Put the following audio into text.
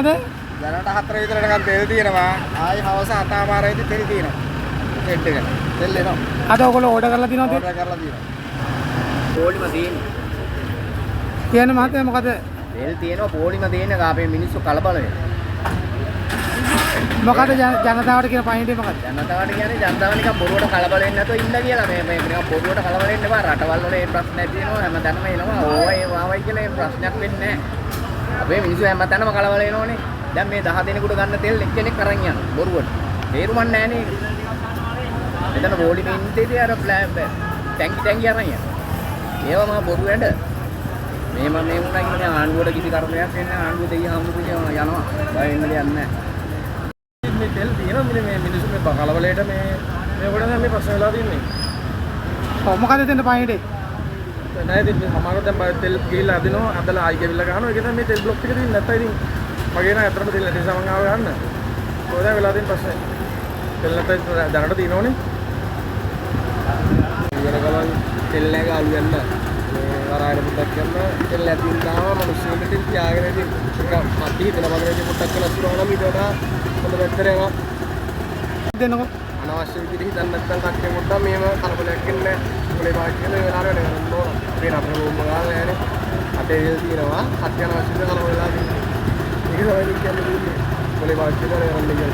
තියෙනවද? දැනට 4 විතරටකම් තෙල් තියෙනවා. ආයි හවස 7:00 තෙල් තියෙනවා. සෙට් එකට. තෙල් එනවා. අද ඔයගොල්ලෝ ඕඩර් කරලා තියෙනවද? ඕඩර් කරලා තියෙනවා. පොලිම තියෙනවා. කියන්නේ මහත්තයා මොකද? තෙල් තියෙනවා පොලිම තියෙනවා. අපේ මිනිස්සු කලබල වෙනවා. මොකද ජනතාවට කියන පණිවිඩය මොකද? ජනතාවට කියන්නේ ජනතාව නිකන් බොරුවට කලබල වෙන්නේ නැතුව ඉන්න කියලා. මේ නිකන් බොරුවට කලබල වෙන්න එපා. රටවල් වල මේ ප්‍රශ්න නැති වෙනවා. හැමතැනම එනවා. ඕවයි වාවයි කියලා මේ ප්‍රශ්නයක් වෙන්නේ නැහැ. අපේ මිනිස්සු හැමතැනම කලබල වෙනෝනේ. දැන් මේ 10 දිනකට ගන්න තෙල් එක්කෙනෙක් අරන් යනවා. බොරුවට. තේරුමක් නැහැ නේ. එතන පොලිමේ ඉඳිදී අර ටැංකි අරන් යනවා. ඒවා මම බොරු වැඩ. මේ වුණා කියන්නේ ආණ්ඩුවට කිසි කර්මයක් වෙන්නේ නැහැ. ආණ්ඩුව දෙයිය හම්බුනේ යනවා. බය වෙන්න දෙයක් නැහැ. මේ තෙල් තියෙනවා මේ මිනිස්සු මේ කලබලයට මේ කොට දැන් මේ ප්‍රශ්න වෙලා තින්නේ. ඔව් මොකද දෙන්න පණිවිඩය? නෑ ඉතින් සමහරව දැන් තෙල් ගිහිල්ලා අදිනවා අදලා ආයි ගෙවිලා ගහනවා. ඒක තමයි මේ තෙල් බ්ලොක් එක තියෙන්නේ නැත්නම් ඉතින් මගේ නම් අතරම තෙල් නැති නිසා මම ආව ගන්න. කොහෙද වෙලා තියෙන ප්‍රශ්නේ? තෙල් නැත්නම් දැනට තියෙනවනේ. ඉවර ගලන් තෙල් නැහැ අලු යන්න. මේ වරායට පුටක් කරන තෙල් ඇතින් දාම මිනිස්සුන්ට තෙල් තියාගෙන ඉතින් මත් හිතන වගේ පුටක් කරලා සුරවනවා ඊට වඩා හොඳ පැත්තරේවා දෙන්නකො අනවශ්‍ය විදිහට හිතන්න නැත්නම් කට්ටිය මුට්ටා මේව කලබලයක් වෙන්නේ මොලේ පාවිච්චි කරන වෙලාවට වෙන ඕන අපේ අපේ රූම් එක ගාලා නෑනේ අතේ ඉල් තියෙනවා කට්ටිය අනවශ්‍ය විදිහට කලබල වෙලා තියෙනවා ඒක තමයි කියන්නේ මොලේ පාවිච්චි කරන යන්නේ